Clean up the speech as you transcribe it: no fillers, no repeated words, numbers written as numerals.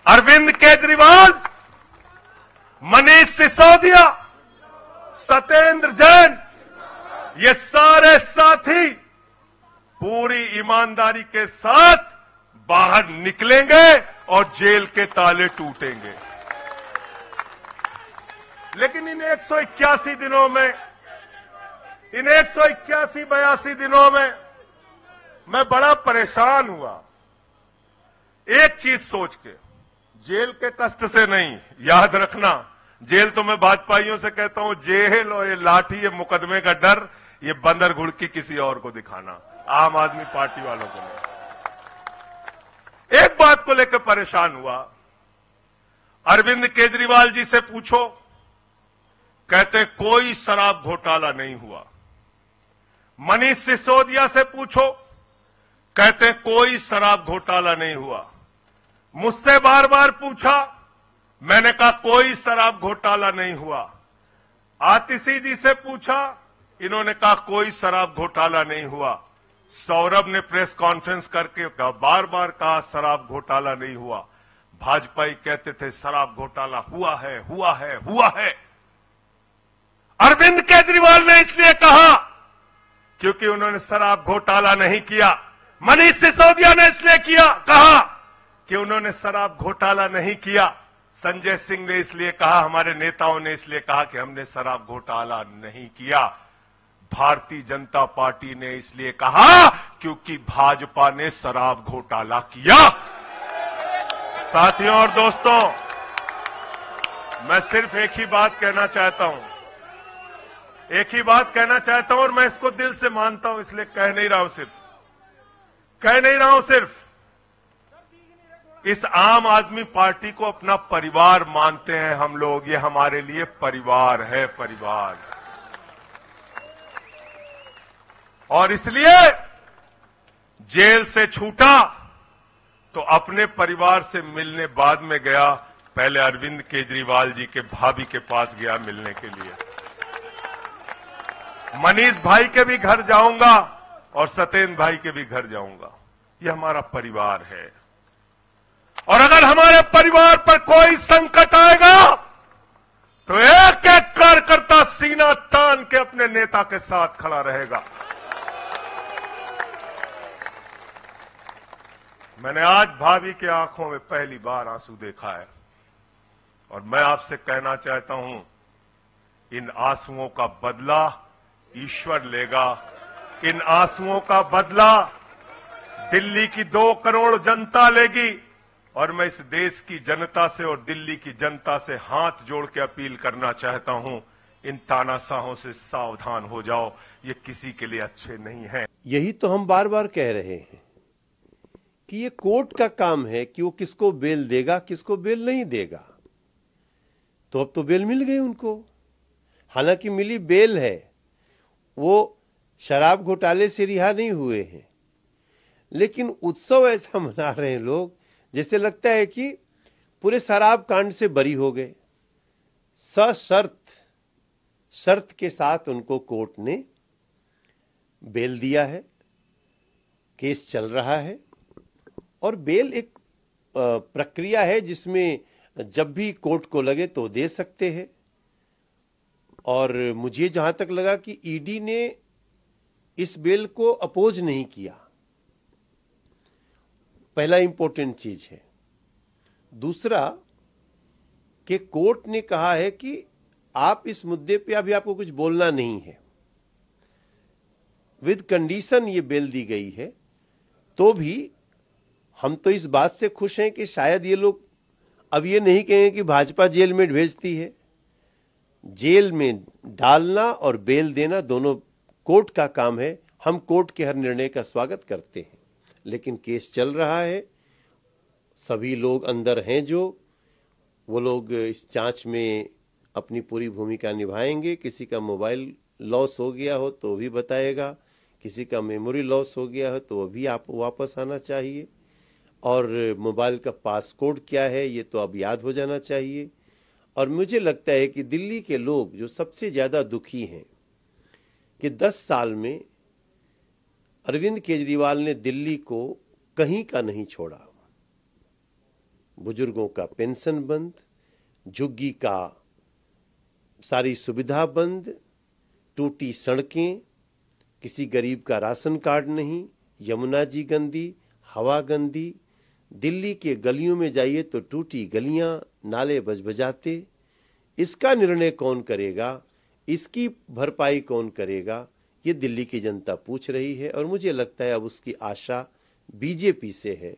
अरविंद केजरीवाल, मनीष सिसोदिया, सत्येंद्र जैन, ये सारे साथी पूरी ईमानदारी के साथ बाहर निकलेंगे और जेल के ताले टूटेंगे। लेकिन इन 181 दिनों में, इन 181-82 दिनों में मैं बड़ा परेशान हुआ एक चीज सोच के, जेल के कष्ट से नहीं। याद रखना, जेल तो मैं भाजपाइयों से कहता हूं, जेल और ये लाठी, ये मुकदमे का डर, ये बंदर घुड़की किसी और को दिखाना, आम आदमी पार्टी वालों को नहीं। एक बात को लेकर परेशान हुआ, अरविंद केजरीवाल जी से पूछो, कहते कोई शराब घोटाला नहीं हुआ। मनीष सिसोदिया से पूछो, कहते कोई शराब घोटाला नहीं हुआ। मुझसे बार बार पूछा, मैंने कहा कोई शराब घोटाला नहीं हुआ। आतिशी जी से पूछा, इन्होंने कहा कोई शराब घोटाला नहीं हुआ। सौरभ ने प्रेस कॉन्फ्रेंस करके बार बार कहा शराब घोटाला नहीं हुआ। भाजपाई कहते थे शराब घोटाला हुआ है, हुआ है, हुआ है। अरविंद केजरीवाल ने इसलिए कहा क्योंकि उन्होंने शराब घोटाला नहीं किया। मनीष सिसोदिया ने इसलिए कहा कि उन्होंने शराब घोटाला नहीं किया। संजय सिंह ने इसलिए कहा, हमारे नेताओं ने इसलिए कहा कि हमने शराब घोटाला नहीं किया। भारतीय जनता पार्टी ने इसलिए कहा क्योंकि भाजपा ने शराब घोटाला किया। साथियों और दोस्तों, मैं सिर्फ एक ही बात कहना चाहता हूं, एक ही बात कहना चाहता हूं, और मैं इसको दिल से मानता हूं, इसलिए कह नहीं रहा हूं सिर्फ इस आम आदमी पार्टी को अपना परिवार मानते हैं हम लोग। ये हमारे लिए परिवार है, परिवार। और इसलिए जेल से छूटा तो अपने परिवार से मिलने बाद में गया, पहले अरविंद केजरीवाल जी के भाभी के पास गया मिलने के लिए। मनीष भाई के भी घर जाऊंगा और सत्येंद्र भाई के भी घर जाऊंगा। ये हमारा परिवार है। और अगर हमारे परिवार पर कोई संकट आएगा तो एक एक कार्यकर्ता सीना तान के अपने नेता के साथ खड़ा रहेगा। मैंने आज भाभी की आंखों में पहली बार आंसू देखा है और मैं आपसे कहना चाहता हूं, इन आंसुओं का बदला ईश्वर लेगा। इन आंसुओं का बदला दिल्ली की 2 करोड़ जनता लेगी। और मैं इस देश की जनता से और दिल्ली की जनता से हाथ जोड़ के अपील करना चाहता हूं, इन तानाशाहों से सावधान हो जाओ, ये किसी के लिए अच्छे नहीं हैं। यही तो हम बार बार कह रहे हैं कि ये कोर्ट का काम है कि वो किसको बेल देगा, किसको बेल नहीं देगा। तो अब तो बेल मिल गई उनको, हालांकि मिली बेल है, वो शराब घोटाले से रिहा नहीं हुए हैं। लेकिन उत्सव ऐसा मना रहे हैं लोग जैसे लगता है कि पूरे शराब कांड से बरी हो गए। शर्त के साथ उनको कोर्ट ने बेल दिया है, केस चल रहा है। और बेल एक प्रक्रिया है जिसमें जब भी कोर्ट को लगे तो दे सकते हैं। और मुझे जहां तक लगा कि ईडी ने इस बेल को अपोज नहीं किया, पहला इंपॉर्टेंट चीज है। दूसरा कि कोर्ट ने कहा है कि आप इस मुद्दे पे अभी आपको कुछ बोलना नहीं है, विद कंडीशन ये बेल दी गई है। तो भी हम तो इस बात से खुश हैं कि शायद ये लोग अब ये नहीं कहें कि भाजपा जेल में भेजती है। जेल में डालना और बेल देना दोनों कोर्ट का काम है। हम कोर्ट के हर निर्णय का स्वागत करते हैं, लेकिन केस चल रहा है। सभी लोग अंदर हैं जो वो लोग इस जांच में अपनी पूरी भूमिका निभाएंगे। किसी का मोबाइल लॉस हो गया हो तो भी बताएगा, किसी का मेमोरी लॉस हो गया हो तो वो भी आप वापस आना चाहिए। और मोबाइल का पासकोड क्या है ये तो अब याद हो जाना चाहिए। और मुझे लगता है कि दिल्ली के लोग जो सबसे ज्यादा दुखी हैं कि 10 साल में अरविंद केजरीवाल ने दिल्ली को कहीं का नहीं छोड़ा। बुजुर्गों का पेंशन बंद, झुग्गी का सारी सुविधा बंद, टूटी सड़कें, किसी गरीब का राशन कार्ड नहीं, यमुना जी गंदी, हवा गंदी, दिल्ली के गलियों में जाइए तो टूटी गलियां, नाले बजबजाते। इसका निर्णय कौन करेगा, इसकी भरपाई कौन करेगा, ये दिल्ली की जनता पूछ रही है और मुझे लगता है अब उसकी आशा बीजेपी से है।